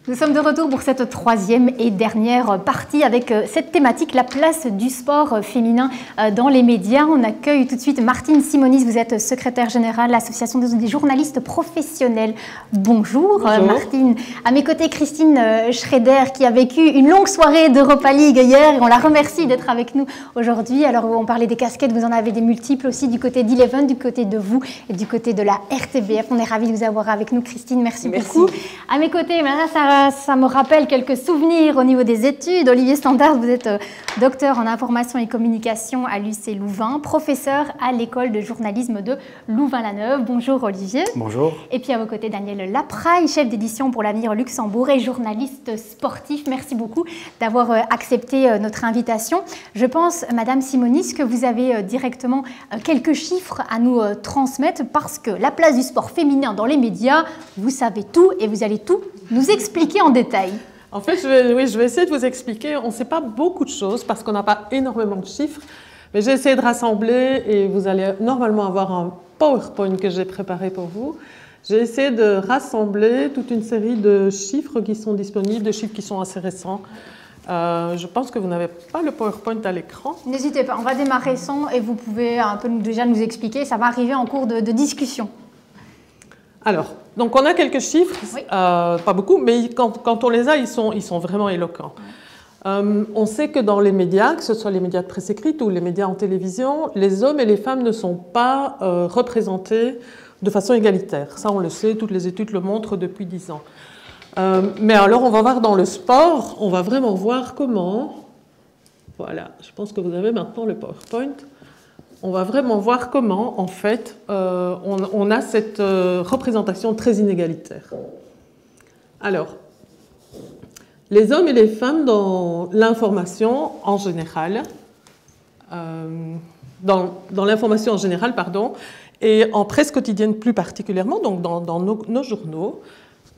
Nous sommes de retour pour cette troisième et dernière partie avec cette thématique, la place du sport féminin dans les médias. On accueille tout de suite Martine Simonis, vous êtes secrétaire générale de l'Association des journalistes professionnels. Bonjour, bonjour. Martine. À mes côtés, Christine Schrader qui a vécu une longue soirée d'Europa League hier et on la remercie d'être avec nous aujourd'hui. Alors on parlait des casquettes, vous en avez des multiples aussi du côté d'Eleven, du côté de vous et du côté de la RTBF. On est ravis de vous avoir avec nous, Christine. Merci beaucoup. À mes côtés, ça me rappelle quelques souvenirs au niveau des études. Olivier Standard, vous êtes docteur en information et communication à l'UC Louvain, professeur à l'école de journalisme de Louvain-la-Neuve. Bonjour Olivier. Bonjour. Et puis à vos côtés, Daniel Lapraille, chef d'édition pour l'Avenir Luxembourg et journaliste sportif. Merci beaucoup d'avoir accepté notre invitation. Je pense, Madame Simonis, que vous avez directement quelques chiffres à nous transmettre parce que la place du sport féminin dans les médias, vous savez tout et vous allez tout nous expliquer en détail. En fait, je vais essayer de vous expliquer. On ne sait pas beaucoup de choses parce qu'on n'a pas énormément de chiffres, mais j'ai essayé de rassembler et vous allez normalement avoir un PowerPoint que j'ai préparé pour vous. J'ai essayé de rassembler toute une série de chiffres qui sont disponibles, de chiffres qui sont assez récents. Je pense que vous n'avez pas le PowerPoint à l'écran. N'hésitez pas, on va démarrer sans et vous pouvez un peu déjà nous expliquer. Ça va arriver en cours de discussion. Alors, donc on a quelques chiffres, oui. Pas beaucoup, mais quand on les a, ils sont vraiment éloquents. On sait que dans les médias, que ce soit les médias de presse écrite ou les médias en télévision, les hommes et les femmes ne sont pas représentés de façon égalitaire. Ça, on le sait, toutes les études le montrent depuis 10 ans. Mais alors, on va voir dans le sport, on va vraiment voir comment... Voilà, je pense que vous avez maintenant le PowerPoint. On va vraiment voir comment, en fait, on a cette représentation très inégalitaire. Alors, les hommes et les femmes dans l'information en général, dans l'information en général, pardon, et en presse quotidienne plus particulièrement, donc dans nos journaux,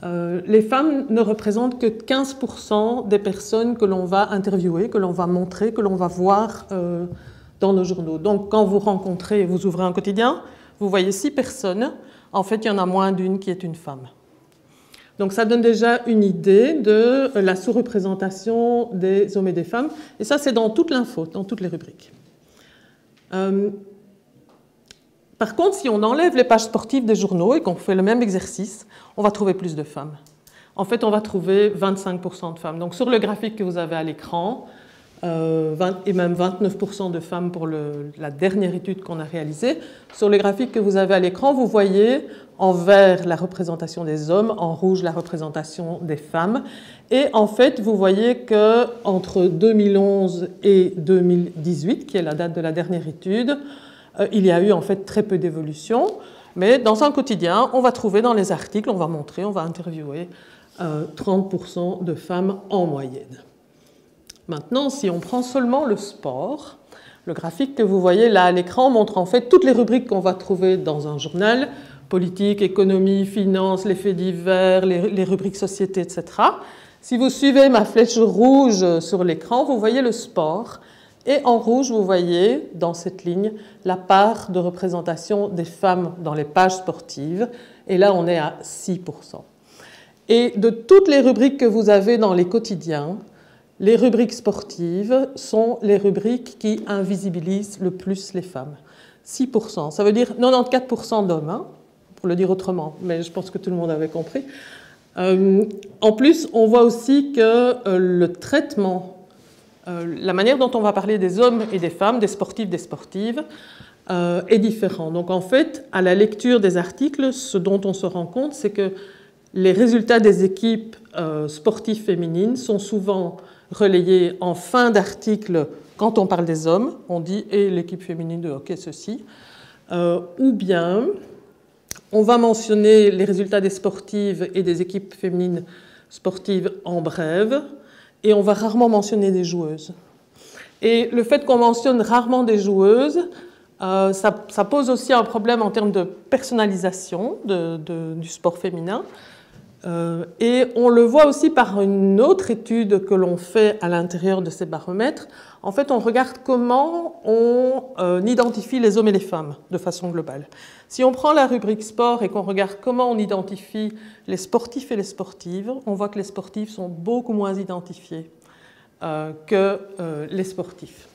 les femmes ne représentent que 15% des personnes que l'on va interviewer, que l'on va montrer, que l'on va voir dans nos journaux. Donc, quand vous rencontrez, vous ouvrez un quotidien, vous voyez 6 personnes. En fait, il y en a moins d'une qui est une femme. Donc, ça donne déjà une idée de la sous-représentation des hommes et des femmes. Et ça, c'est dans toute l'info, dans toutes les rubriques. Par contre, si on enlève les pages sportives des journaux et qu'on fait le même exercice, on va trouver plus de femmes. En fait, on va trouver 25% de femmes. Donc, sur le graphique que vous avez à l'écran, et même 29% de femmes pour la dernière étude qu'on a réalisée. Sur le graphique que vous avez à l'écran, vous voyez en vert la représentation des hommes, en rouge la représentation des femmes. Et en fait, vous voyez qu'entre 2011 et 2018, qui est la date de la dernière étude, il y a eu en fait très peu d'évolution. Mais dans un quotidien, on va trouver dans les articles, on va montrer, on va interviewer 30% de femmes en moyenne. Maintenant, si on prend seulement le sport, le graphique que vous voyez là à l'écran montre en fait toutes les rubriques qu'on va trouver dans un journal, politique, économie, finance, les faits divers, les rubriques société, etc. Si vous suivez ma flèche rouge sur l'écran, vous voyez le sport. Et en rouge, vous voyez dans cette ligne la part de représentation des femmes dans les pages sportives. Et là, on est à 6%. Et de toutes les rubriques que vous avez dans les quotidiens, les rubriques sportives sont les rubriques qui invisibilisent le plus les femmes. 6%, ça veut dire 94% d'hommes, hein, pour le dire autrement, mais je pense que tout le monde avait compris. En plus, on voit aussi que le traitement, la manière dont on va parler des hommes et des femmes, des sportifs, des sportives, est différent. Donc en fait, à la lecture des articles, ce dont on se rend compte, c'est que les résultats des équipes sportives féminines sont souvent relayés en fin d'article quand on parle des hommes, on dit « et l'équipe féminine de hockey ceci », ou bien on va mentionner les résultats des sportives et des équipes féminines sportives en brève, et on va rarement mentionner des joueuses. Et le fait qu'on mentionne rarement des joueuses, ça pose aussi un problème en termes de personnalisation du sport féminin, Et on le voit aussi par une autre étude que l'on fait à l'intérieur de ces baromètres. En fait, on regarde comment on identifie les hommes et les femmes de façon globale. Si on prend la rubrique sport et qu'on regarde comment on identifie les sportifs et les sportives, on voit que les sportifs sont beaucoup moins identifiés que les sportifs.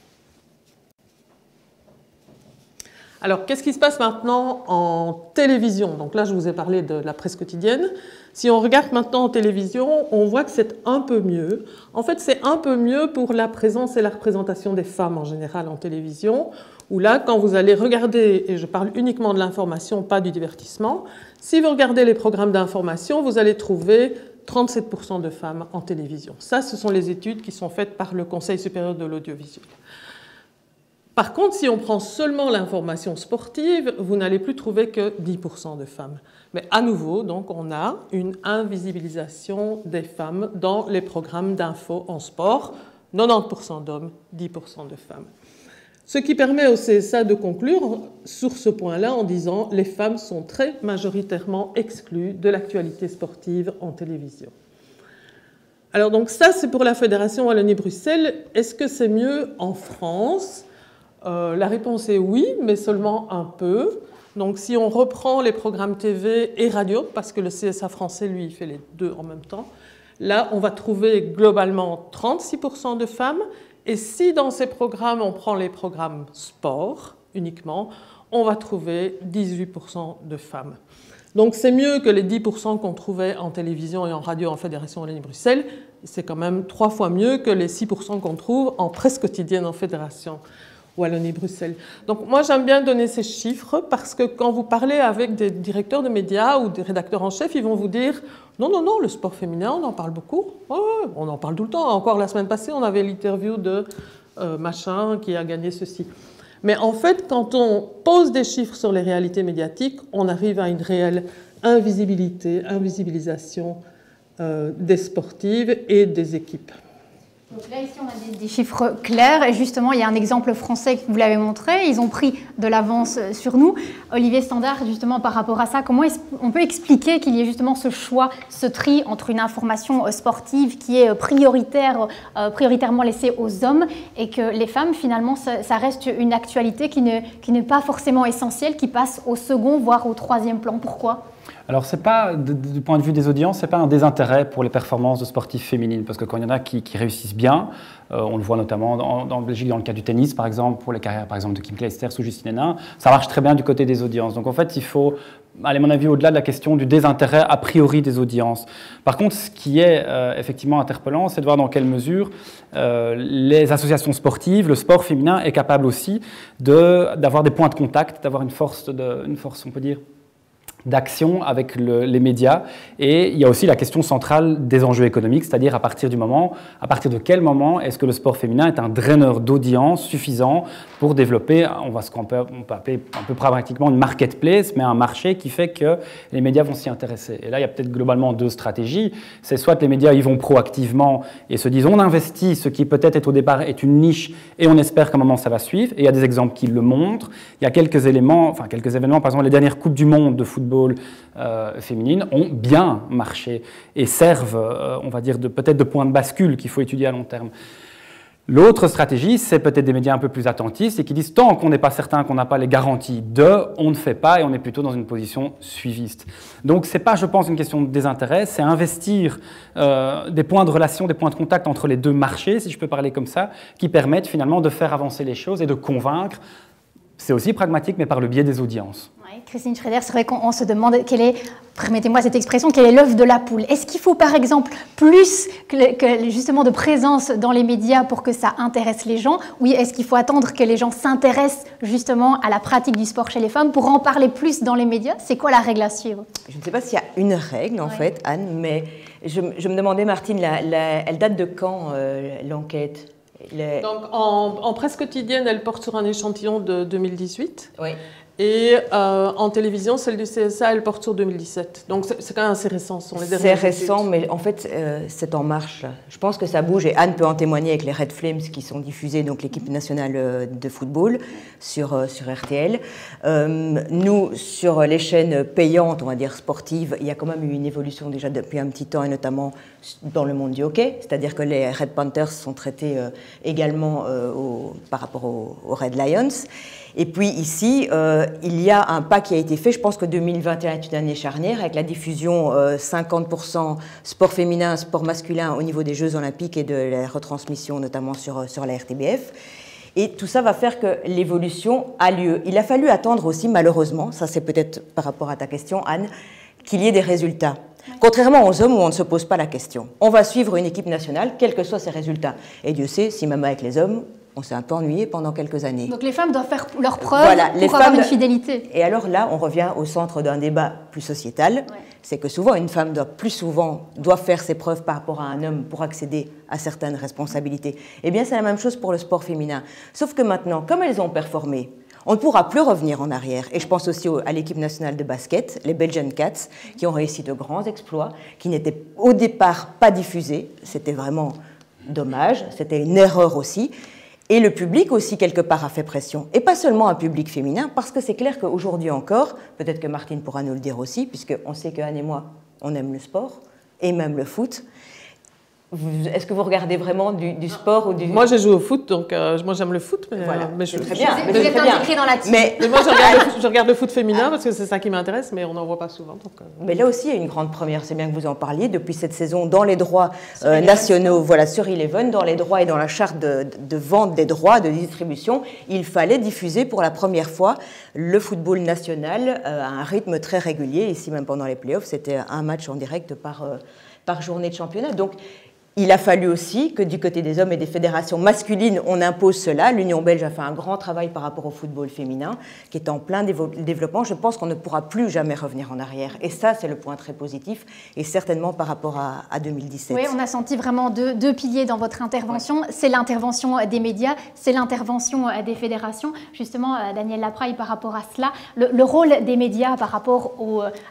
Alors, qu'est-ce qui se passe maintenant en télévision? Donc là, je vous ai parlé de la presse quotidienne. Si on regarde maintenant en télévision, on voit que c'est un peu mieux. En fait, c'est un peu mieux pour la présence et la représentation des femmes en général en télévision, où là, quand vous allez regarder, et je parle uniquement de l'information, pas du divertissement, si vous regardez les programmes d'information, vous allez trouver 37% de femmes en télévision. Ça, ce sont les études qui sont faites par le Conseil supérieur de l'audiovisuel. Par contre, si on prend seulement l'information sportive, vous n'allez plus trouver que 10% de femmes. Mais à nouveau, donc, on a une invisibilisation des femmes dans les programmes d'info en sport. 90% d'hommes, 10% de femmes. Ce qui permet au CSA de conclure sur ce point-là en disant « les femmes sont très majoritairement exclues de l'actualité sportive en télévision ». Alors donc ça, c'est pour la Fédération Wallonie-Bruxelles. Est-ce que c'est mieux en France ? La réponse est oui, mais seulement un peu. Donc si on reprend les programmes TV et radio, parce que le CSA français, lui, il fait les deux en même temps, là, on va trouver globalement 36% de femmes. Et si dans ces programmes, on prend les programmes sport uniquement, on va trouver 18% de femmes. Donc c'est mieux que les 10% qu'on trouvait en télévision et en radio en Fédération Wallonie-Bruxelles. C'est quand même 3 fois mieux que les 6% qu'on trouve en presse quotidienne en Fédération Wallonie-Bruxelles. Donc moi j'aime bien donner ces chiffres parce que quand vous parlez avec des directeurs de médias ou des rédacteurs en chef, ils vont vous dire « Non, non, non, le sport féminin, on en parle beaucoup. Ouais, on en parle tout le temps. Encore la semaine passée, on avait l'interview de machin qui a gagné ceci. » Mais en fait, quand on pose des chiffres sur les réalités médiatiques, on arrive à une réelle invisibilisation des sportives et des équipes. Donc là, ici, on a des chiffres clairs. Et justement, il y a un exemple français que vous l'avez montré. Ils ont pris de l'avance sur nous. Olivier Standard, justement, par rapport à ça, comment on peut expliquer qu'il y ait justement ce choix, ce tri entre une information sportive qui est prioritairement laissée aux hommes et que les femmes, finalement, ça reste une actualité qui n'est pas forcément essentielle, qui passe au second, voire au troisième plan. Pourquoi ? Alors, c'est pas, du point de vue des audiences, c'est pas un désintérêt pour les performances de sportifs féminines, parce que quand il y en a qui réussissent bien, on le voit notamment en Belgique dans le cas du tennis, par exemple, pour les carrières, par exemple, de Kim Clijsters ou Justine Henin, ça marche très bien du côté des audiences. Donc, en fait, il faut aller, à mon avis, au-delà de la question du désintérêt a priori des audiences. Par contre, ce qui est effectivement interpellant, c'est de voir dans quelle mesure les associations sportives, le sport féminin est capable aussi d'avoir des points de contact, d'avoir une force, on peut dire, d'action avec les médias. Et il y a aussi la question centrale des enjeux économiques, c'est-à-dire à partir de quel moment est-ce que le sport féminin est un draineur d'audience suffisant pour développer, ce qu'on peut appeler un peu pragmatiquement une marketplace, mais un marché qui fait que les médias vont s'y intéresser. Et là, il y a peut-être globalement 2 stratégies. C'est soit les médias y vont proactivement et se disent on investit, ce qui peut-être au départ est une niche et on espère qu'à un moment ça va suivre. Et il y a des exemples qui le montrent. Il y a quelques événements, par exemple les dernières Coupes du Monde de football féminines ont bien marché et servent, on va dire, peut-être de point de bascule qu'il faut étudier à long terme. L'autre stratégie, c'est peut-être des médias un peu plus attentistes et qui disent tant qu'on n'est pas certain qu'on n'a pas les garanties on ne fait pas et on est plutôt dans une position suiviste. Donc c'est pas, je pense, une question de désintérêt, c'est investir des points de relation, des points de contact entre les deux marchés, si je peux parler comme ça, qui permettent finalement de faire avancer les choses et de convaincre. C'est aussi pragmatique, mais par le biais des audiences. Oui, Christine Schraeder, c'est vrai qu'on se demande permettez-moi cette expression, quel est l'œuf de la poule. Est-ce qu'il faut par exemple plus que justement de présence dans les médias pour que ça intéresse les gens? Oui, est-ce qu'il faut attendre que les gens s'intéressent justement à la pratique du sport chez les femmes pour en parler plus dans les médias? C'est quoi la règle à suivre? Je ne sais pas s'il y a une règle en fait, Anne, mais je me demandais, Martine, elle date de quand l'enquête? Donc, en presse quotidienne, elle porte sur un échantillon de 2018. Oui. Et en télévision, celle du CSA, elle porte sur 2017. Donc c'est quand même assez récent. C'est récent, mais en fait, c'est en marche. Je pense que ça bouge, et Anne peut en témoigner avec les Red Flames qui sont diffusés, donc l'équipe nationale de football, sur RTL. Nous, sur les chaînes payantes, on va dire sportives, il y a quand même eu une évolution déjà depuis un petit temps, et notamment dans le monde du hockey. C'est-à-dire que les Red Panthers sont traités également par rapport aux Red Lions. Et puis ici, il y a un pas qui a été fait. Je pense que 2021 est une année charnière avec la diffusion 50% sport féminin, sport masculin au niveau des Jeux Olympiques et de la retransmission notamment sur la RTBF. Et tout ça va faire que l'évolution a lieu. Il a fallu attendre aussi, malheureusement, ça c'est peut-être par rapport à ta question, Anne, qu'il y ait des résultats. Contrairement aux hommes où on ne se pose pas la question. On va suivre une équipe nationale, quels que soient ses résultats. Et Dieu sait, si même avec les hommes, on s'est un peu ennuyé pendant quelques années. Donc les femmes doivent faire leurs preuves pour avoir une fidélité. Et alors là, on revient au centre d'un débat plus sociétal. Ouais. C'est que souvent, une femme doit faire ses preuves par rapport à un homme pour accéder à certaines responsabilités. Eh bien, c'est la même chose pour le sport féminin. Sauf que maintenant, comme elles ont performé, on ne pourra plus revenir en arrière. Et je pense aussi à l'équipe nationale de basket, les Belgian Cats, qui ont réussi de grands exploits, qui n'étaient au départ pas diffusés. C'était vraiment dommage, c'était une erreur aussi. Et le public aussi, quelque part, a fait pression. Et pas seulement un public féminin, parce que c'est clair qu'aujourd'hui encore, peut-être que Martine pourra nous le dire aussi, puisqu'on sait qu'Anne et moi, on aime le sport, et même le foot. Est-ce que vous regardez vraiment du sport ou du... Moi, j'ai joué au foot, donc moi, j'aime le foot. Mais, voilà. mais très bien. Vous êtes inscrit dans la team. Mais moi, je regarde le foot féminin parce que c'est ça qui m'intéresse, mais on n'en voit pas souvent. Donc, Mais là aussi, il y a une grande première. C'est bien que vous en parliez. Depuis cette saison, dans les droits nationaux, voilà, sur Eleven, dans les droits et dans la charte de vente des droits, de distribution, il fallait diffuser pour la première fois le football national à un rythme très régulier. Ici, même pendant les playoffs, c'était un match en direct par journée de championnat. Donc, il a fallu aussi que du côté des hommes et des fédérations masculines, on impose cela. L'Union belge a fait un grand travail par rapport au football féminin, qui est en plein développement. Je pense qu'on ne pourra plus jamais revenir en arrière. Et ça, c'est le point très positif, et certainement par rapport à 2017. Oui, on a senti vraiment deux piliers dans votre intervention. Ouais. C'est l'intervention des médias, c'est l'intervention des fédérations. Justement, Daniel Lapraille, par rapport à cela, le rôle des médias par rapport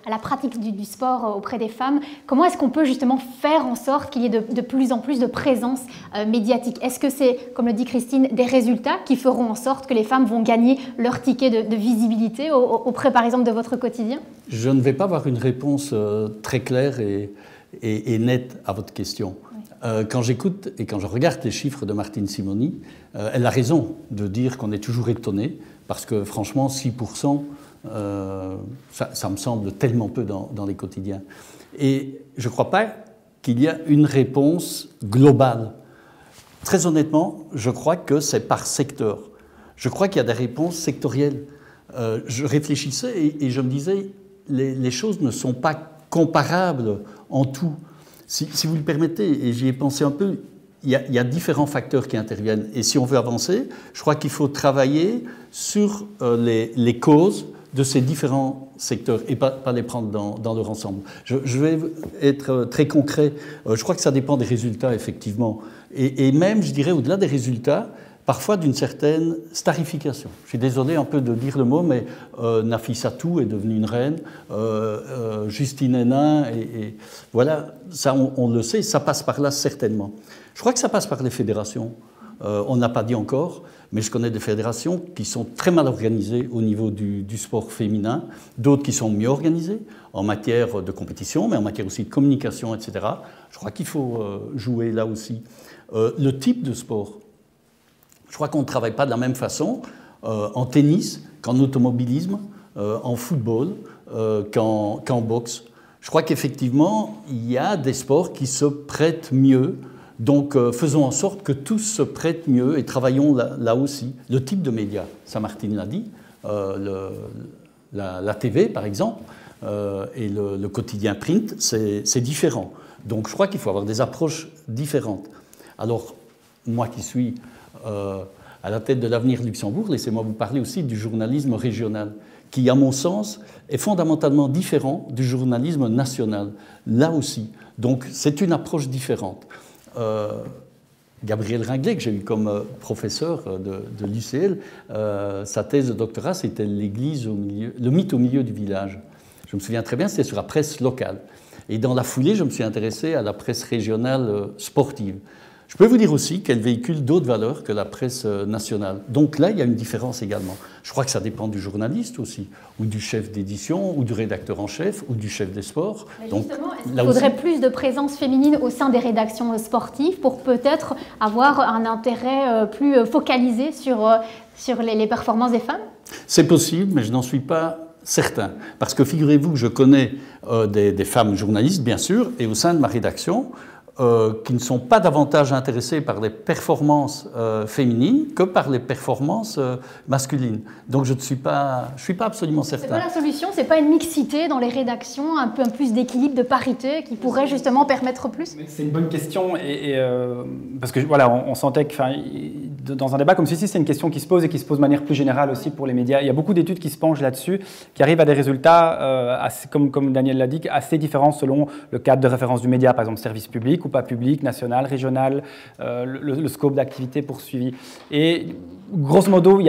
à la pratique du sport auprès des femmes, comment est-ce qu'on peut justement faire en sorte qu'il y ait de plus en plus de présence médiatique? Est-ce que c'est, comme le dit Christine, des résultats qui feront en sorte que les femmes vont gagner leur ticket de visibilité auprès, par exemple, de votre quotidien? Je ne vais pas avoir une réponse très claire et nette à votre question. Oui. Quand j'écoute et quand je regarde les chiffres de Martine Simony, elle a raison de dire qu'on est toujours étonné, parce que franchement, 6%, ça me semble tellement peu dans les quotidiens. Et je ne crois pas qu'il y a une réponse globale. Très honnêtement, je crois que c'est par secteur. Je crois qu'il y a des réponses sectorielles. Je réfléchissais et je me disais, les choses ne sont pas comparables en tout. Si vous le permettez, et j'y ai pensé un peu, il y a différents facteurs qui interviennent. Et si on veut avancer, je crois qu'il faut travailler sur les causes de ces différents secteurs et pas les prendre dans leur ensemble. Je vais être très concret. Je crois que ça dépend des résultats, effectivement. Et même, je dirais, au-delà des résultats, parfois d'une certaine starification. Je suis désolé un peu de dire le mot, mais Nafissatou est devenue une reine, Justine Hénin, et voilà, ça on le sait, ça passe par là certainement. Je crois que ça passe par les fédérations. On n'a pas dit encore, mais je connais des fédérations qui sont très mal organisées au niveau du sport féminin, d'autres qui sont mieux organisées en matière de compétition, mais en matière aussi de communication, etc. Je crois qu'il faut jouer là aussi. Le type de sport, je crois qu'on ne travaille pas de la même façon en tennis qu'en automobilisme, en football, qu'en boxe. Je crois qu'effectivement, il y a des sports qui se prêtent mieux. Donc, faisons en sorte que tous se prêtent mieux et travaillons là aussi. Le type de médias, ça Martine l'a dit, la TV par exemple, et le quotidien print, c'est différent. Donc, je crois qu'il faut avoir des approches différentes. Alors, moi qui suis à la tête de l'Avenir Luxembourg, laissez-moi vous parler aussi du journalisme régional, qui, à mon sens, est fondamentalement différent du journalisme national, là aussi. Donc, c'est une approche différente. Gabriel Ringlet, que j'ai eu comme professeur de l'UCL, sa thèse de doctorat, c'était l'église le mythe au milieu du village. Je me souviens très bien, c'était sur la presse locale. Et dans la foulée, je me suis intéressé à la presse régionale sportive. Je peux vous dire aussi qu'elle véhicule d'autres valeurs que la presse nationale. Donc là, il y a une différence également. Je crois que ça dépend du journaliste aussi, ou du chef d'édition, ou du rédacteur en chef, ou du chef des sports. Donc, justement, est-ce qu'il faudrait plus de présence féminine au sein des rédactions sportives pour peut-être avoir un intérêt plus focalisé sur les performances des femmes? C'est possible, mais je n'en suis pas certain. Parce que figurez-vous que je connais des femmes journalistes, bien sûr, et au sein de ma rédaction, qui ne sont pas davantage intéressés par les performances féminines que par les performances masculines. Donc je ne suis pas absolument certain. C'est pas la solution, c'est pas une mixité dans les rédactions, un peu plus d'équilibre, de parité qui pourrait justement permettre plus? C'est une bonne question parce que voilà, on sentait que dans un débat comme celui-ci, c'est une question qui se pose et qui se pose de manière plus générale aussi pour les médias. Il y a beaucoup d'études qui se penchent là-dessus, qui arrivent à des résultats, comme Daniel l'a dit, assez différents selon le cadre de référence du média, par exemple service public ou pas public, national, régional, le scope d'activité poursuivi. Et grosso modo,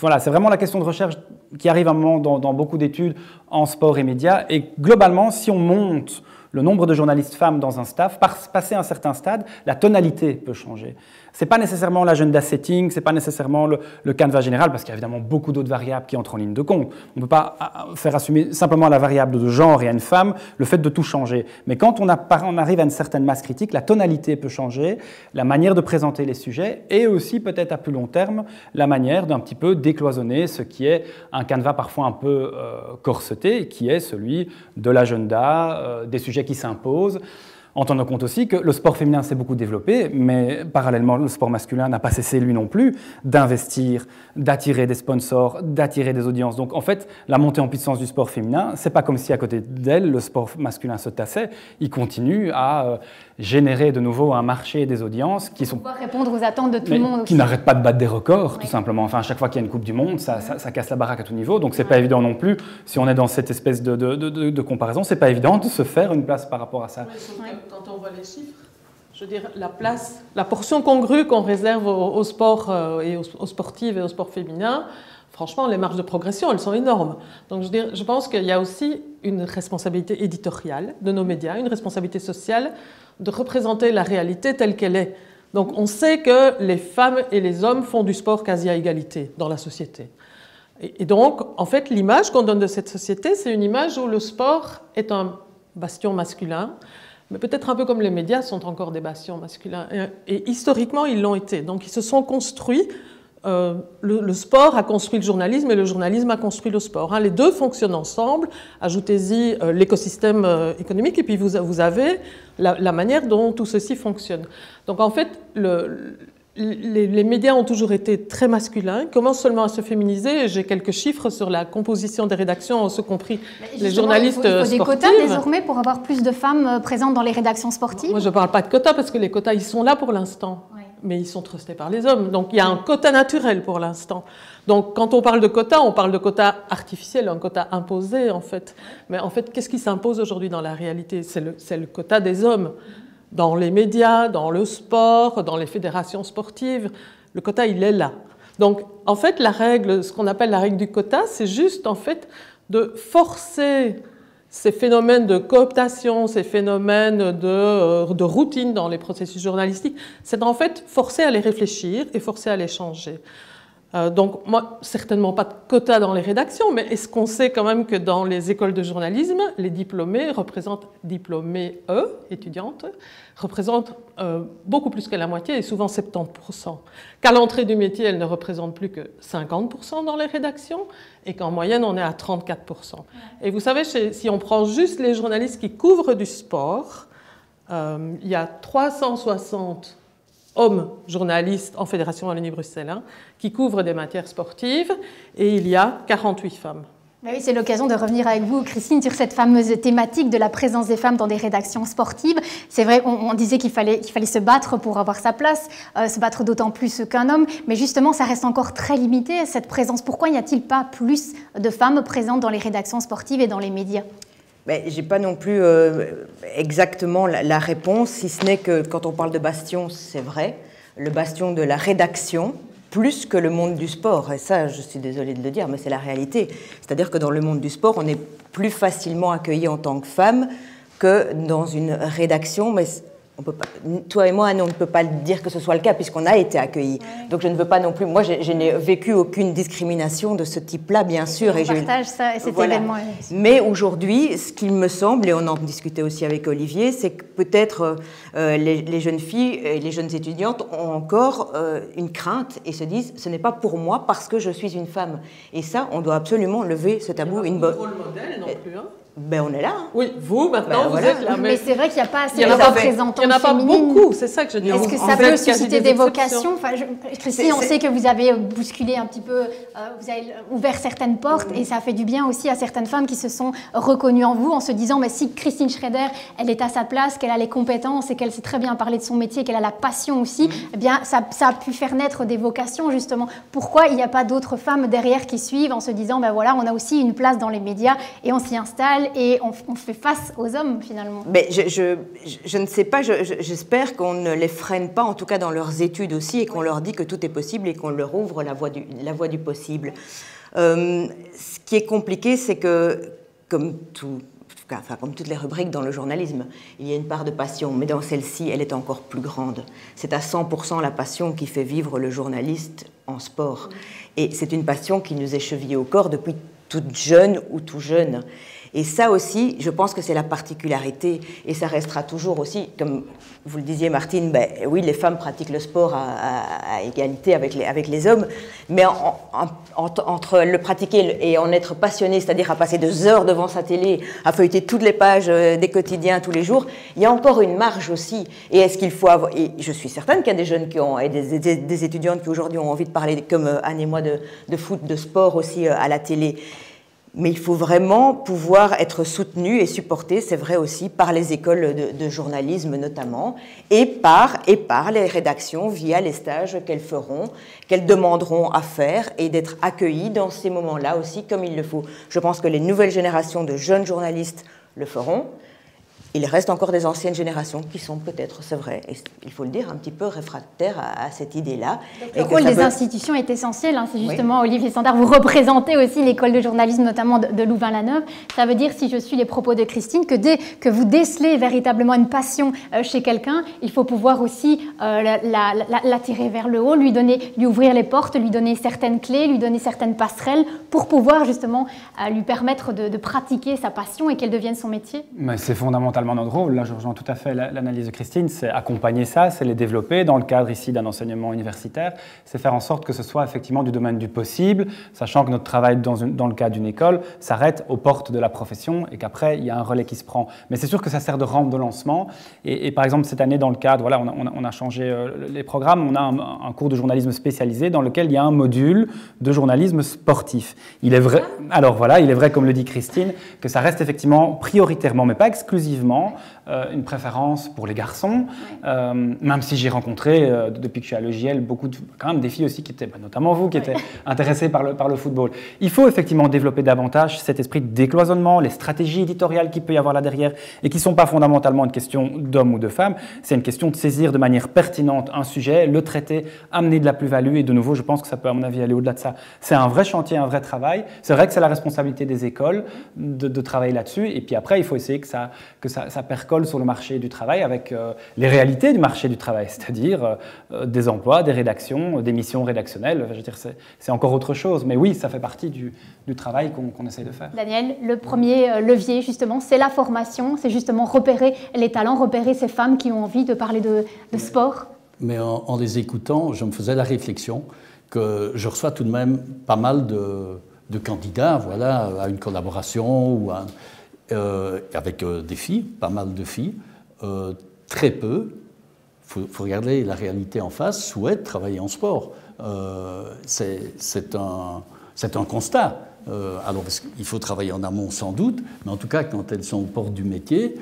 voilà, c'est vraiment la question de recherche qui arrive à un moment dans beaucoup d'études en sport et médias. Et globalement, si on monte le nombre de journalistes femmes dans un staff, passer un certain stade, la tonalité peut changer. Ce n'est pas nécessairement l'agenda setting, ce n'est pas nécessairement le canevas général, parce qu'il y a évidemment beaucoup d'autres variables qui entrent en ligne de compte. On ne peut pas faire assumer simplement à la variable de genre et à une femme le fait de tout changer. Mais quand on arrive à une certaine masse critique, la tonalité peut changer, la manière de présenter les sujets, et aussi peut-être à plus long terme, la manière d'un petit peu décloisonner ce qui est un canevas parfois un peu corseté, qui est celui de l'agenda, des sujets qui s'imposent, en tenant compte aussi que le sport féminin s'est beaucoup développé, mais parallèlement, le sport masculin n'a pas cessé, lui non plus, d'investir, d'attirer des sponsors, d'attirer des audiences. Donc, en fait, la montée en puissance du sport féminin, c'est pas comme si à côté d'elle, le sport masculin se tassait. Il continue à générer de nouveau un marché et des audiences qui sont... Pouvoir répondre aux attentes de tout le monde aussi. Qui n'arrêtent pas de battre des records, tout simplement. Enfin, à chaque fois qu'il y a une Coupe du Monde, ça casse la baraque à tout niveau. Donc, c'est pas évident non plus. Si on est dans cette espèce de comparaison, c'est pas évident de se faire une place par rapport à ça. Quand on voit les chiffres, je veux dire, la portion congrue qu'on réserve au sport et aux sportives et au sport féminin, franchement, les marges de progression, elles sont énormes. Donc, je pense qu'il y a aussi une responsabilité éditoriale de nos médias, une responsabilité sociale de représenter la réalité telle qu'elle est. Donc, on sait que les femmes et les hommes font du sport quasi à égalité dans la société. Et donc, en fait, l'image qu'on donne de cette société, c'est une image où le sport est un bastion masculin, mais peut-être un peu comme les médias sont encore des bastions masculins. Et historiquement, ils l'ont été. Donc, ils se sont construits. Le sport a construit le journalisme et le journalisme a construit le sport. Les deux fonctionnent ensemble. Ajoutez-y l'écosystème économique et puis vous avez la manière dont tout ceci fonctionne. Donc, en fait, les médias ont toujours été très masculins, commencent seulement à se féminiser. J'ai quelques chiffres sur la composition des rédactions, ce compris les journalistes sportifs. Il faut des quotas désormais pour avoir plus de femmes présentes dans les rédactions sportives? Moi, je ne parle pas de quotas parce que les quotas, ils sont là pour l'instant. Oui. Mais ils sont trustés par les hommes. Donc, il y a un quota naturel pour l'instant. Donc, quand on parle de quotas, on parle de quotas artificiels, un quota imposé, en fait. Mais en fait, qu'est-ce qui s'impose aujourd'hui dans la réalité? C'est le quota des hommes. Dans les médias, dans le sport, dans les fédérations sportives, le quota, il est là. Donc, en fait, la règle, ce qu'on appelle la règle du quota, c'est juste, en fait, de forcer ces phénomènes de cooptation, ces phénomènes de routine dans les processus journalistiques, c'est en fait forcer à les réfléchir et forcer à les changer. Donc, moi, certainement pas de quota dans les rédactions, mais est-ce qu'on sait quand même que dans les écoles de journalisme, les diplômés étudiantes, représentent beaucoup plus que la moitié, et souvent 70%. Qu'à l'entrée du métier, elles ne représentent plus que 50% dans les rédactions, et qu'en moyenne, on est à 34%. Et vous savez, si on prend juste les journalistes qui couvrent du sport, il y a 360 hommes journalistes en Fédération Wallonie-Bruxelles qui couvrent des matières sportives, et il y a 48 femmes. Oui, c'est l'occasion de revenir avec vous, Christine, sur cette fameuse thématique de la présence des femmes dans des rédactions sportives. C'est vrai, on disait qu'il fallait se battre pour avoir sa place, se battre d'autant plus qu'un homme, mais justement, ça reste encore très limité, cette présence. Pourquoi n'y a-t-il pas plus de femmes présentes dans les rédactions sportives et dans les médias? Je n'ai pas non plus exactement la réponse, si ce n'est que quand on parle de bastion, c'est vrai. le bastion de la rédaction, plus que le monde du sport. Et ça, je suis désolée de le dire, mais c'est la réalité. C'est-à-dire que dans le monde du sport, on est plus facilement accueilli en tant que femme que dans une rédaction, mais on peut pas, toi et moi, on ne peut pas dire que ce soit le cas puisqu'on a été accueillis. Ouais. Donc je ne veux pas non plus. Moi, je n'ai vécu aucune discrimination de ce type-là, bien sûr. On partage ça, cet événement. Mais aujourd'hui, ce qu'il me semble, et on en discutait aussi avec Olivier, c'est que peut-être les jeunes filles et les jeunes étudiantes ont encore une crainte et se disent ce n'est pas pour moi parce que je suis une femme. Et ça, on doit absolument lever ce tabou. Il n'y a pas de rôle modèle non plus. Hein. Ben on est là. Hein. Oui, vous, maintenant, vous êtes là. Mais c'est vrai qu'il n'y a pas assez de représentants féminines. Il n'y en a pas beaucoup, c'est ça que je dis. Est-ce que ça peut susciter des vocations? Enfin, Christine, on sait que vous avez bousculé un petit peu, vous avez ouvert certaines portes et ça fait du bien aussi à certaines femmes qui se sont reconnues en vous en se disant mais si Christine Schrader, elle est à sa place, qu'elle a les compétences et qu'elle sait très bien parler de son métier, qu'elle a la passion aussi, eh bien ça a pu faire naître des vocations justement. Pourquoi il n'y a pas d'autres femmes derrière qui suivent en se disant ben voilà, on a aussi une place dans les médias et on s'y installe et on fait face aux hommes finalement. Mais je ne sais pas, j'espère qu'on ne les freine pas, en tout cas dans leurs études aussi, et qu'on leur dit que tout est possible et qu'on leur ouvre la voie du possible. Ce qui est compliqué, c'est que, comme toutes les rubriques dans le journalisme, il y a une part de passion, mais dans celle-ci, elle est encore plus grande. C'est à 100% la passion qui fait vivre le journaliste en sport. Et c'est une passion qui nous est chevillée au corps depuis toute jeune ou tout jeune. Et ça aussi, je pense que c'est la particularité, et ça restera toujours aussi, comme vous le disiez Martine, ben, oui, les femmes pratiquent le sport à égalité avec les hommes, mais entre le pratiquer et en être passionné, c'est-à-dire à passer 2 heures devant sa télé, à feuilleter toutes les pages des quotidiens tous les jours, il y a encore une marge aussi. Et est-ce qu'il faut avoir... Et je suis certaine qu'il y a des jeunes qui ont, et des étudiantes qui aujourd'hui ont envie de parler, comme Anne et moi, de foot, de sport aussi à la télé. Mais il faut vraiment pouvoir être soutenu et supporté, c'est vrai aussi, par les écoles de journalisme notamment, et par les rédactions via les stages qu'elles feront, qu'elles demanderont à faire, et d'être accueillies dans ces moments-là aussi comme il le faut. Je pense que les nouvelles générations de jeunes journalistes le feront. Il reste encore des anciennes générations qui sont peut-être, c'est vrai, et il faut le dire, un petit peu réfractaires à cette idée-là. Le rôle des institutions est essentiel. Hein. C'est justement, oui. Olivier Sandard, vous représentez aussi l'école de journalisme, notamment de Louvain-la-Neuve. Ça veut dire, si je suis les propos de Christine, que dès que vous décelez véritablement une passion chez quelqu'un, il faut pouvoir aussi l'attirer vers le haut, lui ouvrir les portes, lui donner certaines clés, lui donner certaines passerelles pour pouvoir justement lui permettre de pratiquer sa passion et qu'elle devienne son métier. Mais c'est fondamental. Notre rôle, là je rejoins tout à fait l'analyse de Christine, c'est accompagner ça, c'est les développer dans le cadre ici d'un enseignement universitaire, c'est faire en sorte que ce soit effectivement du domaine du possible, sachant que notre travail dans le cadre d'une école s'arrête aux portes de la profession et qu'après il y a un relais qui se prend. Mais c'est sûr que ça sert de rampe de lancement et par exemple cette année dans le cadre, voilà, on a changé les programmes, on a un cours de journalisme spécialisé dans lequel il y a un module de journalisme sportif. Il est vrai, alors voilà, il est vrai comme le dit Christine, que ça reste effectivement prioritairement, mais pas exclusivement, une préférence pour les garçons, même si j'ai rencontré, depuis que je suis à l'EJL, quand même des filles aussi qui étaient, notamment vous, qui étaient intéressées par le football. Il faut effectivement développer davantage cet esprit de décloisonnement, les stratégies éditoriales qu'il peut y avoir là derrière, et qui ne sont pas fondamentalement une question d'homme ou de femme, c'est une question de saisir de manière pertinente un sujet, le traiter, amener de la plus-value, et de nouveau, je pense que ça peut, à mon avis, aller au-delà de ça. C'est un vrai chantier, un vrai travail. C'est vrai que c'est la responsabilité des écoles de travailler là-dessus, et puis après, il faut essayer que ça percole sur le marché du travail avec les réalités du marché du travail, c'est-à-dire des emplois, des rédactions, des missions rédactionnelles. Je veux dire, c'est encore autre chose, mais oui, ça fait partie du travail qu'on essaye de faire. Daniel, le premier levier, justement, c'est la formation, c'est justement repérer les talents, repérer ces femmes qui ont envie de parler de sport. Mais en les écoutant, je me faisais la réflexion que je reçois tout de même pas mal de candidats, voilà, à une collaboration ou à... avec des filles, pas mal de filles, très peu, il faut regarder la réalité en face, souhaitent travailler en sport. C'est un constat. Alors, il faut travailler en amont sans doute, mais en tout cas, quand elles sont aux portes du métier,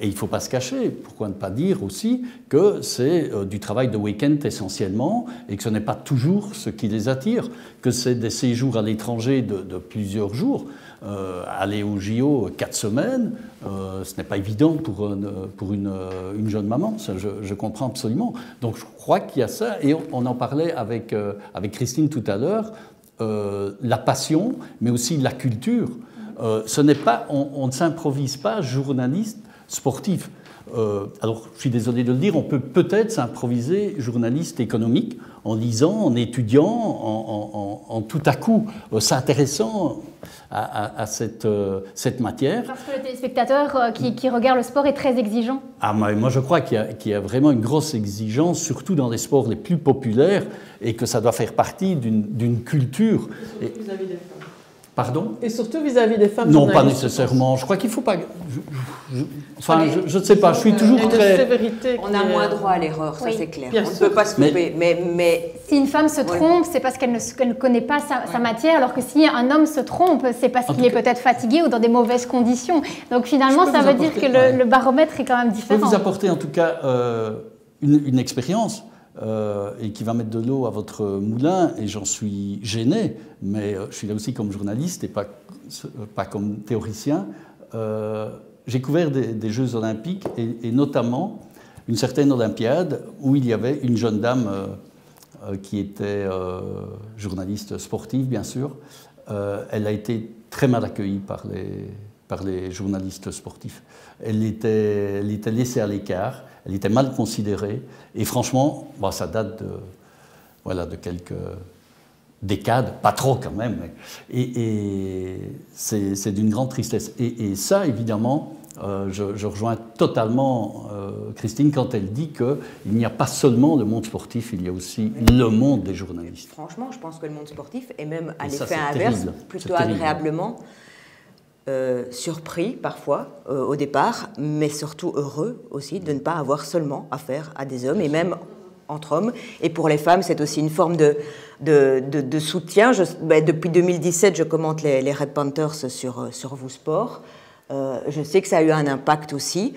et il ne faut pas se cacher, pourquoi ne pas dire aussi que c'est du travail de week-end essentiellement, et que ce n'est pas toujours ce qui les attire, que c'est des séjours à l'étranger de plusieurs jours. Aller au JO 4 semaines, ce n'est pas évident pour une jeune maman, ça je comprends absolument. Donc je crois qu'il y a ça, et on en parlait avec Christine tout à l'heure, la passion, mais aussi la culture. Ce n'est pas, on ne s'improvise pas journaliste sportif. Alors, je suis désolé de le dire, on peut peut-être s'improviser journaliste économique en lisant, en étudiant, en tout à coup s'intéressant à cette matière. Parce que le téléspectateur qui regarde le sport est très exigeant. Ah, moi, je crois qu'il y a vraiment une grosse exigence, surtout dans les sports les plus populaires, et que ça doit faire partie d'une culture. Et surtout vis-à-vis des femmes. Pardon ? Et surtout vis-à-vis des femmes. Non, pas nécessairement. Je crois qu'il ne faut pas... je ne sais pas, je suis toujours très... On a moins droit à l'erreur, ça c'est clair. On ne peut pas se tromper. Mais si une femme se trompe, c'est parce qu'elle ne connaît pas sa matière, alors que si un homme se trompe, c'est parce qu'il est peut-être fatigué ou dans des mauvaises conditions. Donc finalement, ça veut dire que le baromètre est quand même différent. Je peux vous apporter en tout cas une expérience et qui va mettre de l'eau à votre moulin, et j'en suis gêné, mais je suis là aussi comme journaliste et pas comme théoricien. J'ai couvert des Jeux olympiques et notamment une certaine Olympiade où il y avait une jeune dame qui était journaliste sportive, bien sûr. Elle a été très mal accueillie par les journalistes sportifs. Elle était laissée à l'écart, elle était mal considérée, et franchement, ça date de quelques décades, pas trop quand même, et c'est d'une grande tristesse. Et ça, évidemment, je rejoins totalement Christine quand elle dit qu'il n'y a pas seulement le monde sportif, il y a aussi le monde des journalistes. Franchement, je pense que le monde sportif est même à l'effet inverse, plutôt agréablement surpris parfois au départ, mais surtout heureux aussi de ne pas avoir seulement affaire à des hommes, et même entre hommes. Et pour les femmes, c'est aussi une forme de soutien. Depuis 2017, je commente les Red Panthers sur Vous Sport. Je sais que ça a eu un impact aussi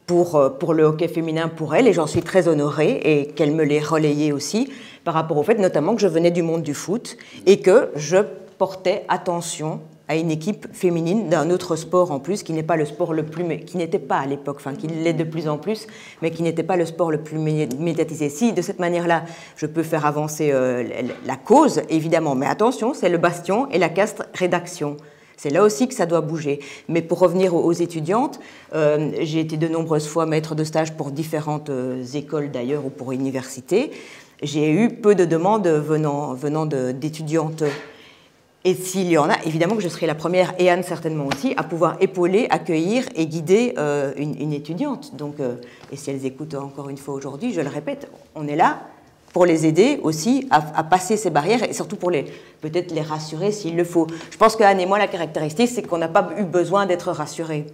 pour le hockey féminin pour elle, et j'en suis très honorée, et qu'elle me l'ait relayé aussi, par rapport au fait notamment que je venais du monde du foot et que je portais attention à une équipe féminine d'un autre sport en plus, qui n'est pas le sport le plus, qui n'était pas à l'époque, enfin qui l'est de plus en plus, mais qui n'était pas le sport le plus médiatisé. Si, de cette manière-là, je peux faire avancer la cause, évidemment, mais attention, c'est le bastion et la caste rédaction. C'est là aussi que ça doit bouger. Mais pour revenir aux étudiantes, j'ai été de nombreuses fois maître de stage pour différentes écoles d'ailleurs ou pour universités. J'ai eu peu de demandes venant d'étudiantes. Et s'il y en a, évidemment que je serai la première, et Anne certainement aussi, à pouvoir épauler, accueillir et guider une étudiante. Donc, et si elles écoutent encore une fois aujourd'hui, je le répète, on est là pour les aider aussi à passer ces barrières, et surtout pour peut-être les rassurer s'il le faut. Je pense qu'Anne et moi, la caractéristique, c'est qu'on n'a pas eu besoin d'être rassurés.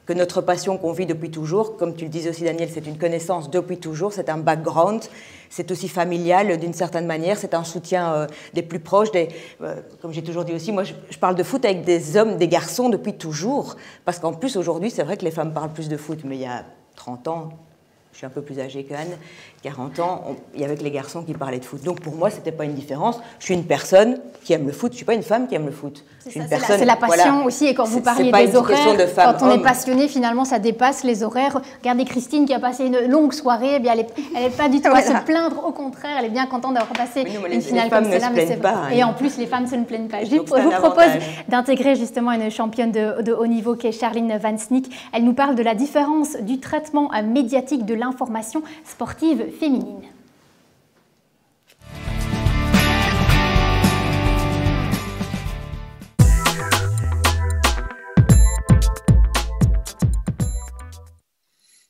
Que notre passion qu'on vit depuis toujours, comme tu le disais aussi Daniel, c'est une connaissance depuis toujours, c'est un background, c'est aussi familial d'une certaine manière, c'est un soutien des plus proches, comme j'ai toujours dit aussi, moi je parle de foot avec des hommes, des garçons depuis toujours, parce qu'en plus aujourd'hui c'est vrai que les femmes parlent plus de foot, mais il y a 30 ans, je suis un peu plus âgée qu'Anne, 40 ans, il y avait que les garçons qui parlaient de foot. Donc pour moi, ce n'était pas une différence. Je suis une personne qui aime le foot, je ne suis pas une femme qui aime le foot. C'est la passion aussi, et quand vous parliez des horaires, quand on est passionné, finalement, ça dépasse les horaires. Regardez Christine qui a passé une longue soirée, eh bien, elle n'est pas du tout à se plaindre, au contraire, elle est bien contente d'avoir passé une finale comme celle-là. Et en plus, les femmes ne se plaignent pas. Je vous propose d'intégrer justement une championne de haut niveau qui est Charline Van Snick. Elle nous parle de la différence du traitement médiatique de l'information sportive féminine.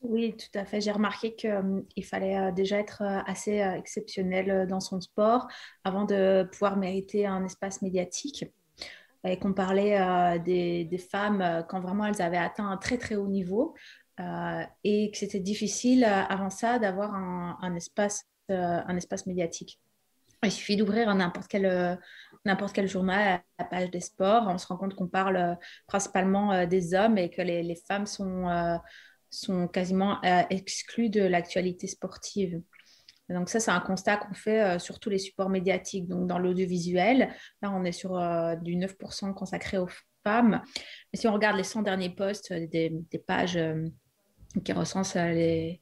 Oui, tout à fait. J'ai remarqué qu'il fallait déjà être assez exceptionnel dans son sport avant de pouvoir mériter un espace médiatique. Et qu'on parlait des femmes quand vraiment elles avaient atteint un très très haut niveau et que c'était difficile avant ça d'avoir un espace médiatique. Il suffit d'ouvrir n'importe quel n'importe quel journal, à la page des sports, on se rend compte qu'on parle principalement des hommes et que les femmes sont quasiment exclues de l'actualité sportive. Donc ça, c'est un constat qu'on fait sur tous les supports médiatiques. Donc dans l'audiovisuel, là, on est sur du 9% consacré aux femmes. Mais si on regarde les 100 derniers posts des pages qui recensent les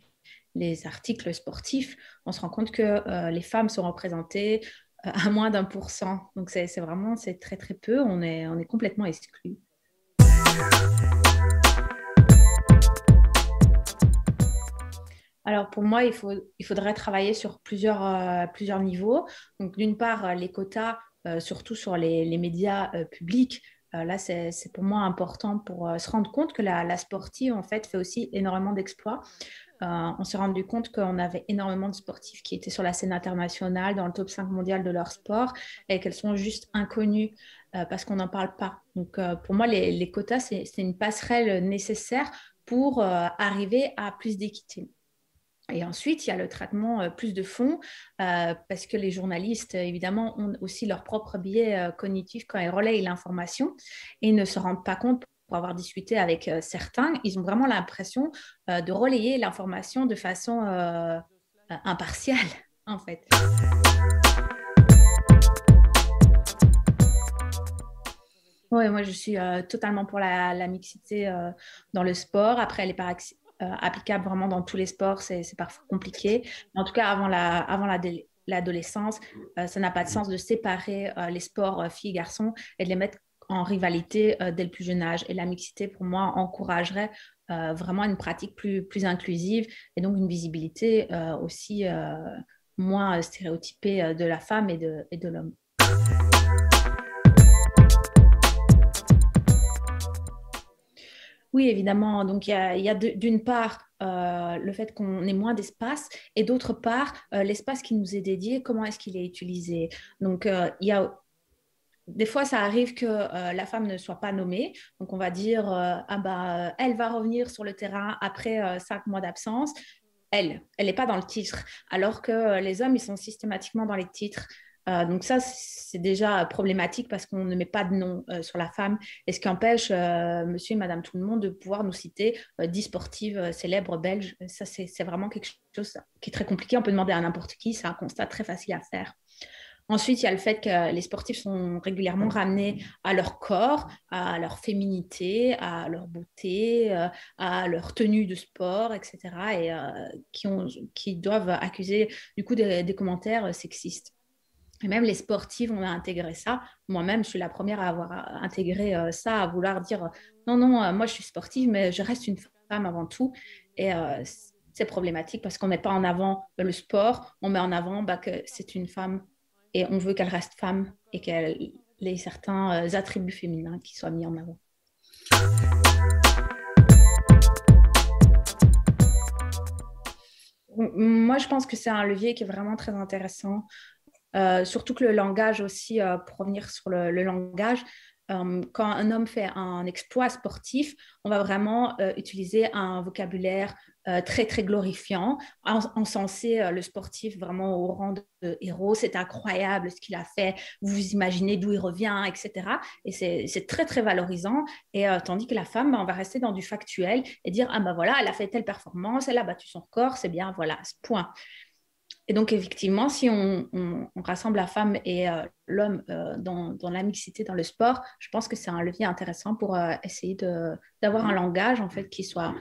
articles sportifs, on se rend compte que les femmes sont représentées à moins d'1%. Donc c'est vraiment très très peu, on est complètement exclus. Alors pour moi, il faudrait travailler sur plusieurs niveaux. Donc d'une part, les quotas, surtout sur les médias publics. Là, c'est pour moi important pour se rendre compte que la sportive, en fait aussi énormément d'exploits. On s'est rendu compte qu'on avait énormément de sportifs qui étaient sur la scène internationale, dans le top 5 mondial de leur sport, et qu'elles sont juste inconnues parce qu'on n'en parle pas. Donc, pour moi, les quotas, c'est une passerelle nécessaire pour arriver à plus d'équité. Et ensuite, il y a le traitement plus de fond, parce que les journalistes, évidemment, ont aussi leur propre biais cognitif quand ils relayent l'information et ne se rendent pas compte. Pour avoir discuté avec certains, ils ont vraiment l'impression de relayer l'information de façon impartiale, en fait. Oui, moi, je suis totalement pour la mixité dans le sport. Après, elle n'est pas applicable vraiment dans tous les sports, c'est parfois compliqué. Mais en tout cas, avant l'adolescence, ça n'a pas de sens de séparer les sports filles et garçons et de les mettre en rivalité dès le plus jeune âge. Et la mixité, pour moi, encouragerait vraiment une pratique plus inclusive et donc une visibilité aussi moins stéréotypée de la femme et de l'homme. Oui, évidemment. Donc, il y a d'une part le fait qu'on ait moins d'espace et d'autre part, l'espace qui nous est dédié, comment est-ce qu'il est utilisé. Donc, il y a des fois, ça arrive que la femme ne soit pas nommée. Donc, on va dire, elle va revenir sur le terrain après 5 mois d'absence. Elle n'est pas dans le titre. Alors que les hommes, ils sont systématiquement dans les titres. Donc ça, c'est déjà problématique parce qu'on ne met pas de nom sur la femme. Et ce qui empêche monsieur et madame tout le monde de pouvoir nous citer 10 sportives célèbres belges. Ça, c'est vraiment quelque chose qui est très compliqué. On peut demander à n'importe qui. C'est un constat très facile à faire. Ensuite, il y a le fait que les sportifs sont régulièrement ramenés à leur corps, à leur féminité, à leur beauté, à leur tenue de sport, etc. Et qui doivent accuser du coup des commentaires sexistes. Et même les sportives, on a intégré ça. Moi-même, je suis la première à avoir intégré ça, à vouloir dire non, moi je suis sportive, mais je reste une femme avant tout. Et c'est problématique parce qu'on ne met pas en avant le sport, on met en avant que c'est une femme. Et on veut qu'elle reste femme et qu'elle ait certains attributs féminins qui soient mis en avant. Moi, je pense que c'est un levier qui est vraiment très intéressant. Surtout que le langage aussi, pour revenir sur le langage, quand un homme fait un exploit sportif, on va vraiment utiliser un vocabulaire très, très glorifiant, encenser le sportif vraiment au rang de héros. C'est incroyable ce qu'il a fait, vous imaginez d'où il revient, etc. Et c'est très, très valorisant. Et tandis que la femme, on va rester dans du factuel et dire « Ah ben voilà, elle a fait telle performance, elle a battu son record, c'est bien, voilà, ce point ». Et donc, effectivement, si on rassemble la femme et l'homme dans la mixité dans le sport, je pense que c'est un levier intéressant pour essayer d'avoir un langage en fait, qui soit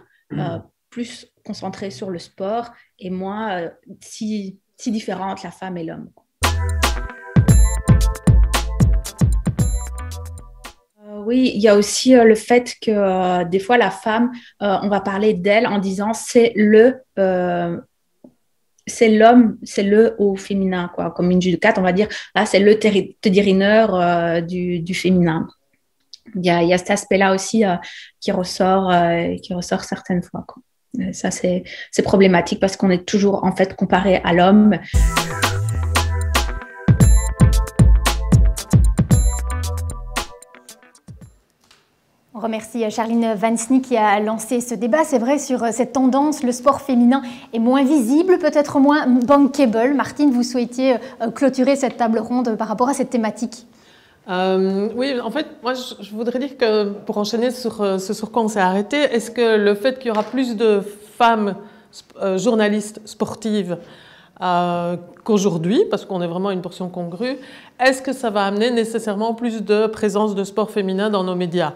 plus concentré sur le sport et moins si différent entre la femme et l'homme. Oui, il y a aussi le fait que des fois, la femme, on va parler d'elle en disant c'est l'homme, c'est le au féminin, quoi. Comme une judicate, on va dire, c'est le Teddy Riner du féminin. Il y a cet aspect-là aussi qui ressort certaines fois, quoi. Ça, c'est problématique parce qu'on est toujours, en fait, comparé à l'homme. On remercie Charline Vansny qui a lancé ce débat. C'est vrai, sur cette tendance, le sport féminin est moins visible, peut-être moins bankable. Martine, vous souhaitiez clôturer cette table ronde par rapport à cette thématique? Oui, en fait, moi, je voudrais dire que, pour enchaîner sur ce sur quoi on s'est arrêté, est-ce que le fait qu'il y aura plus de femmes journalistes sportives qu'aujourd'hui, parce qu'on est vraiment une portion congrue, est-ce que ça va amener nécessairement plus de présence de sport féminin dans nos médias ?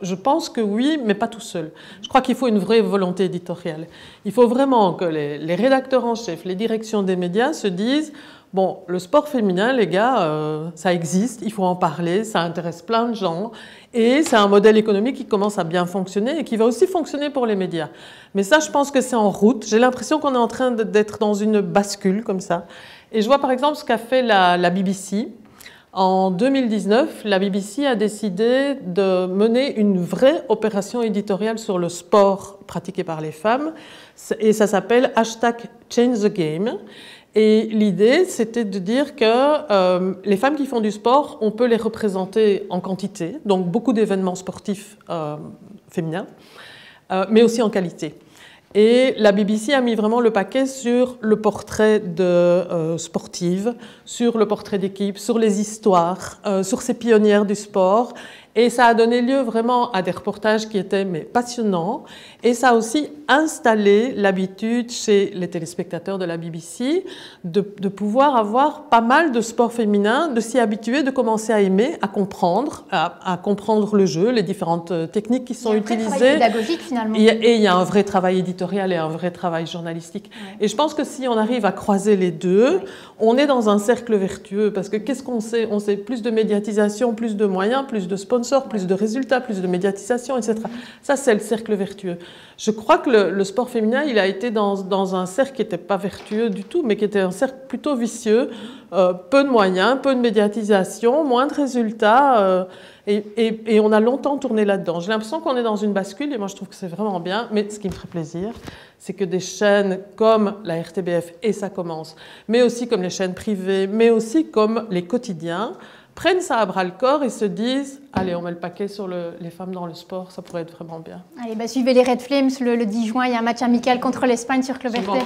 Je pense que oui, mais pas tout seul. Je crois qu'il faut une vraie volonté éditoriale. Il faut vraiment que les rédacteurs en chef, les directions des médias se disent « Bon, le sport féminin, les gars, ça existe, il faut en parler, ça intéresse plein de gens et c'est un modèle économique qui commence à bien fonctionner et qui va aussi fonctionner pour les médias. » Mais ça, je pense que c'est en route. J'ai l'impression qu'on est en train d'être dans une bascule comme ça. Et je vois par exemple ce qu'a fait la BBC. En 2019, la BBC a décidé de mener une vraie opération éditoriale sur le sport pratiqué par les femmes et ça s'appelle #ChangeTheGame. Et l'idée, c'était de dire que les femmes qui font du sport, on peut les représenter en quantité, donc beaucoup d'événements sportifs féminins, mais aussi en qualité. Et la BBC a mis vraiment le paquet sur le portrait de sportives, sur le portrait d'équipe, sur les histoires, sur ces pionnières du sport. Et ça a donné lieu vraiment à des reportages qui étaient passionnants. Et ça a aussi installé l'habitude chez les téléspectateurs de la BBC de pouvoir avoir pas mal de sport féminin, de s'y habituer, de commencer à aimer, à comprendre le jeu, les différentes techniques qui sont utilisées. Il y a un vrai travail pédagogique finalement. Et il y a un vrai travail éditorial et un vrai travail journalistique. Ouais. Et je pense que si on arrive à croiser les deux, on est dans un cercle vertueux. Parce que qu'est-ce qu'on sait ? On sait plus de médiatisation, plus de moyens, plus de sponsors, plus de résultats, plus de médiatisation, etc. Ça, c'est le cercle vertueux. Je crois que le sport féminin, il a été dans un cercle qui n'était pas vertueux du tout, mais qui était un cercle plutôt vicieux. Peu de moyens, peu de médiatisation, moins de résultats. Et on a longtemps tourné là-dedans. J'ai l'impression qu'on est dans une bascule, et moi je trouve que c'est vraiment bien. Mais ce qui me ferait plaisir, c'est que des chaînes comme la RTBF, et ça commence, mais aussi comme les chaînes privées, mais aussi comme les quotidiens, prennent ça à bras-le-corps et se disent « Allez, on met le paquet sur les femmes dans le sport, ça pourrait être vraiment bien. » Allez, suivez les Red Flames, le 10 juin, il y a un match amical contre l'Espagne sur Club RT.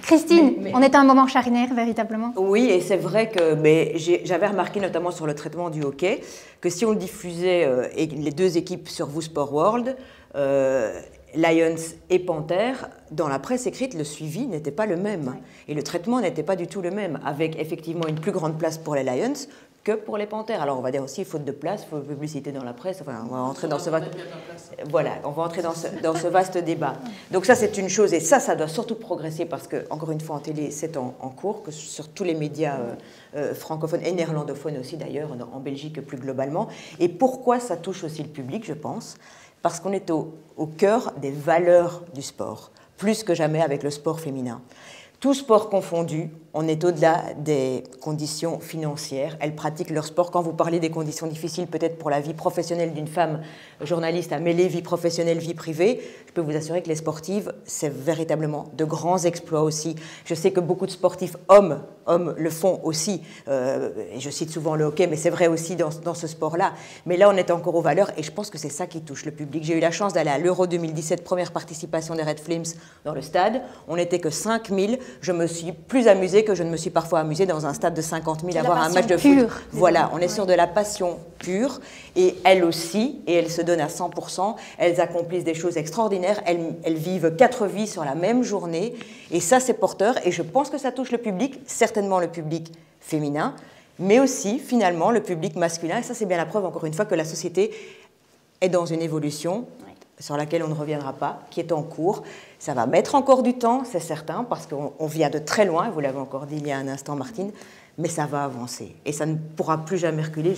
Christine, on est à un moment charnière, véritablement. Oui, et c'est vrai que j'avais remarqué notamment sur le traitement du hockey, que si on le diffusait, les deux équipes sur Vous Sport World, Lions et Panthères, dans la presse écrite, le suivi n'était pas le même. Et le traitement n'était pas du tout le même, avec effectivement une plus grande place pour les Lions que pour les Panthères. Alors on va dire aussi faute de place, faute de publicité dans la presse, enfin on va entrer dans ce vaste débat. Donc ça c'est une chose, et ça doit surtout progresser parce que, encore une fois, en télé c'est en cours, que sur tous les médias francophones et néerlandophones aussi d'ailleurs, en Belgique plus globalement. Et pourquoi ça touche aussi le public, je pense ? Parce qu'on est au cœur des valeurs du sport, plus que jamais avec le sport féminin. Tout sport confondu, on est au-delà des conditions financières. Elles pratiquent leur sport. Quand vous parlez des conditions difficiles, peut-être pour la vie professionnelle d'une femme journaliste à mêler vie professionnelle, vie privée, je peux vous assurer que les sportives, c'est véritablement de grands exploits aussi. Je sais que beaucoup de sportifs hommes le font aussi. Et je cite souvent le hockey, mais c'est vrai aussi dans ce sport-là. Mais là, on est encore aux valeurs et je pense que c'est ça qui touche le public. J'ai eu la chance d'aller à l'Euro 2017, première participation des Red Flames dans le stade. On n'était que 5000. Je me suis plus amusée que je ne me suis parfois amusée dans un stade de 50 000 à voir un match de foot. Voilà, on est sur de la passion pure. Et elles aussi, et elles se donnent à 100%, elles accomplissent des choses extraordinaires, elles vivent 4 vies sur la même journée. Et ça, c'est porteur. Et je pense que ça touche le public, certainement le public féminin, mais aussi, finalement, le public masculin. Et ça, c'est bien la preuve, encore une fois, que la société est dans une évolution sur laquelle on ne reviendra pas, qui est en cours. Ça va mettre encore du temps, c'est certain, parce qu'on vient de très loin, vous l'avez encore dit il y a un instant, Martine, mais ça va avancer. Et ça ne pourra plus jamais reculer.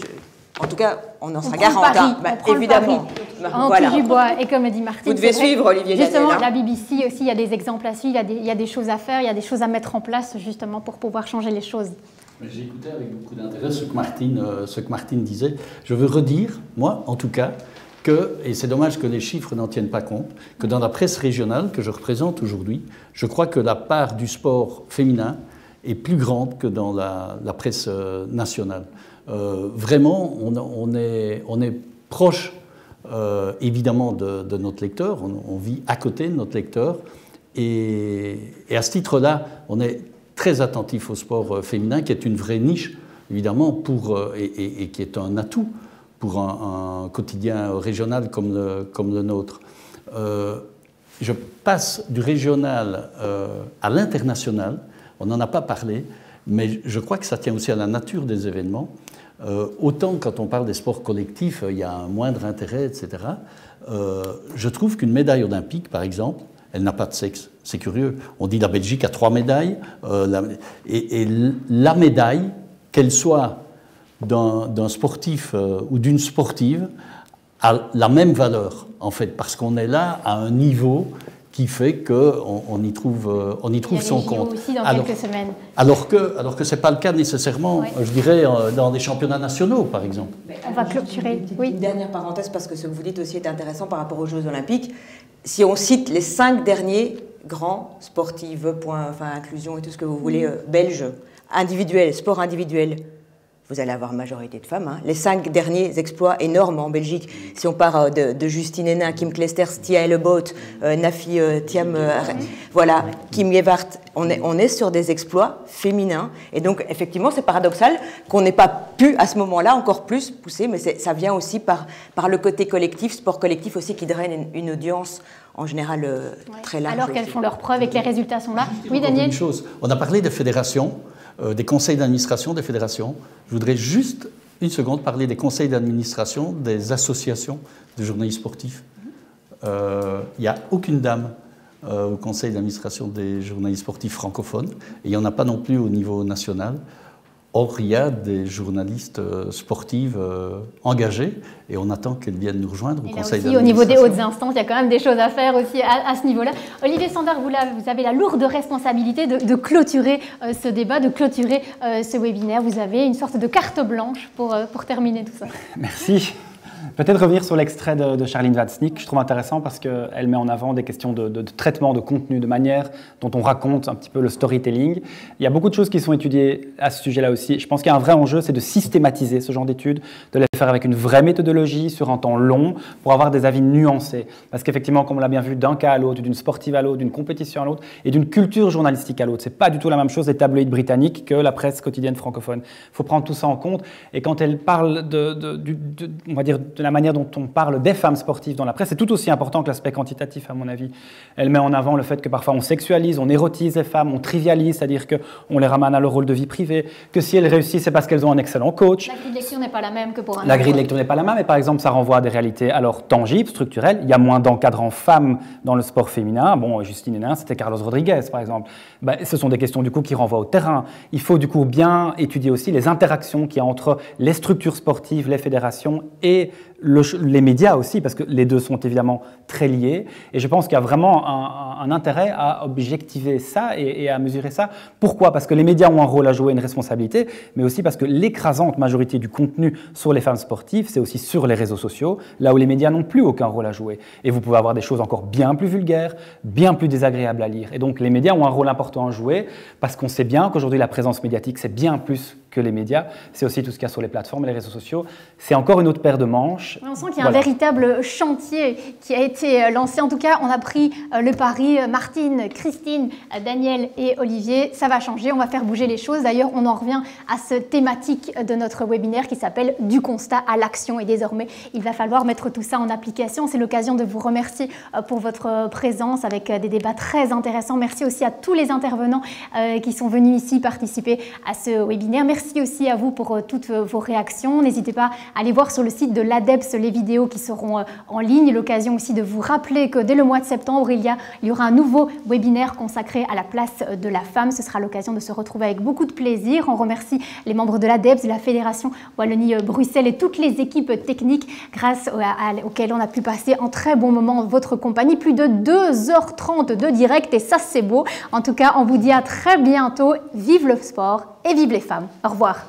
En tout cas, on en sera garanti. Évidemment. En touche du bois, et comme dit Martine. Vous devez suivre, Olivier Daniel. Justement, la BBC aussi, il y a des exemples à suivre, il y a des choses à faire, il y a des choses à mettre en place, justement, pour pouvoir changer les choses. J'ai écouté avec beaucoup d'intérêt ce que Martine disait. Je veux redire, moi, en tout cas, et c'est dommage que les chiffres n'en tiennent pas compte, que dans la presse régionale que je représente aujourd'hui, je crois que la part du sport féminin est plus grande que dans la presse nationale. Vraiment, on est proche, évidemment, de notre lecteur, on vit à côté de notre lecteur, et à ce titre-là, on est très attentif au sport féminin, qui est une vraie niche évidemment, et qui est un atout pour un quotidien régional comme le nôtre. Je passe du régional à l'international. On n'en a pas parlé, mais je crois que ça tient aussi à la nature des événements. Autant quand on parle des sports collectifs, il y a un moindre intérêt, etc. Je trouve qu'une médaille olympique, par exemple, elle n'a pas de sexe. C'est curieux. On dit la Belgique a 3 médailles. Et la médaille, qu'elle soit d'un sportif ou d'une sportive, a la même valeur, en fait, parce qu'on est là à un niveau qui fait qu'on y trouve, son compte. Aussi dans quelques semaines. Alors que ce n'est pas le cas nécessairement, je dirais, dans des championnats nationaux, par exemple. On va clôturer. Oui. Une dernière parenthèse, parce que ce que vous dites aussi est intéressant par rapport aux Jeux Olympiques. Si on cite les 5 derniers grands sportifs, inclusion et tout ce que vous voulez, belges, individuels, sport individuel, vous allez avoir majorité de femmes. Hein. Les 5 derniers exploits énormes en Belgique, si on part de Justine Henin, Kim Clijsters, Tia Helleboot, Nafi Thiam, voilà, Kim Gewart, on est sur des exploits féminins. Et donc, effectivement, c'est paradoxal qu'on n'ait pas pu, à ce moment-là, encore plus pousser, mais ça vient aussi par le côté collectif, sport collectif aussi, qui draine une audience en général très large. Alors qu'elles font leurs preuves et que les résultats sont là. Oui, Daniel ? Une chose, on a parlé des fédérations, des conseils d'administration des fédérations. Je voudrais juste une seconde parler des conseils d'administration des associations de journalistes sportifs. Il n'y a aucune dame au conseil d'administration des journalistes sportifs francophones, et il n'y en a pas non plus au niveau national. Or, il y a des journalistes sportives engagées, et on attend qu'elles viennent nous rejoindre au conseil d'administration. Au niveau des hautes instances, il y a quand même des choses à faire aussi à ce niveau-là. Olivier Sander, vous avez la lourde responsabilité de clôturer ce débat, de clôturer ce webinaire. Vous avez une sorte de carte blanche pour terminer tout ça. Merci. Peut-être revenir sur l'extrait de Charline Watznick, je trouve intéressant parce qu'elle met en avant des questions de traitement, de contenu, de manière dont on raconte un petit peu le storytelling. Il y a beaucoup de choses qui sont étudiées à ce sujet-là aussi. Je pense qu'il y a un vrai enjeu, c'est de systématiser ce genre d'études, de les faire avec une vraie méthodologie sur un temps long pour avoir des avis nuancés. Parce qu'effectivement, comme on l'a bien vu, d'un cas à l'autre, d'une sportive à l'autre, d'une compétition à l'autre et d'une culture journalistique à l'autre, c'est pas du tout la même chose les tabloïds britanniques que la presse quotidienne francophone. Il faut prendre tout ça en compte. Et quand elle parle on va dire, de la manière dont on parle des femmes sportives dans la presse, c'est tout aussi important que l'aspect quantitatif, à mon avis. Elle met en avant le fait que parfois on sexualise, on érotise les femmes, on trivialise, c'est-à-dire qu'on les ramène à leur rôle de vie privée, que si elles réussissent, c'est parce qu'elles ont un excellent coach. La grille de lecture n'est pas la même que pour un homme. La grille de lecture n'est pas la même, mais par exemple, ça renvoie à des réalités alors tangibles, structurelles. Il y a moins d'encadrants femmes dans le sport féminin. Bon, Justine Henin, c'était Carlos Rodriguez, par exemple. Ce sont des questions, du coup, qui renvoient au terrain. Il faut, du coup, bien étudier aussi les interactions qu'il y a entre les structures sportives, les fédérations et les médias aussi, parce que les deux sont évidemment très liés. Et je pense qu'il y a vraiment un intérêt à objectiver ça et à mesurer ça. Pourquoi ? Parce que les médias ont un rôle à jouer, une responsabilité, mais aussi parce que l'écrasante majorité du contenu sur les femmes sportives, c'est aussi sur les réseaux sociaux, là où les médias n'ont plus aucun rôle à jouer. Et vous pouvez avoir des choses encore bien plus vulgaires, bien plus désagréables à lire. Et donc les médias ont un rôle important à jouer, parce qu'on sait bien qu'aujourd'hui la présence médiatique, c'est bien plus que les médias. C'est aussi tout ce qu'il y a sur les plateformes et les réseaux sociaux. C'est encore une autre paire de manches. On sent qu'il y a un véritable chantier qui a été lancé. En tout cas, on a pris le pari. Martine, Christine, Daniel et Olivier, ça va changer. On va faire bouger les choses. D'ailleurs, on en revient à cette thématique de notre webinaire qui s'appelle « Du constat à l'action ». Et désormais, il va falloir mettre tout ça en application. C'est l'occasion de vous remercier pour votre présence avec des débats très intéressants. Merci aussi à tous les intervenants qui sont venus ici participer à ce webinaire. Merci aussi à vous pour toutes vos réactions. N'hésitez pas à aller voir sur le site de l'ADEPS les vidéos qui seront en ligne. L'occasion aussi de vous rappeler que dès le mois de septembre, il y aura un nouveau webinaire consacré à la place de la femme. Ce sera l'occasion de se retrouver avec beaucoup de plaisir. On remercie les membres de l'ADEPS, de la Fédération Wallonie-Bruxelles et toutes les équipes techniques grâce auxquelles on a pu passer un très bon moment en votre compagnie. Plus de 2h30 de direct et ça c'est beau. En tout cas, on vous dit à très bientôt. Vive le sport et vive les femmes. Au revoir.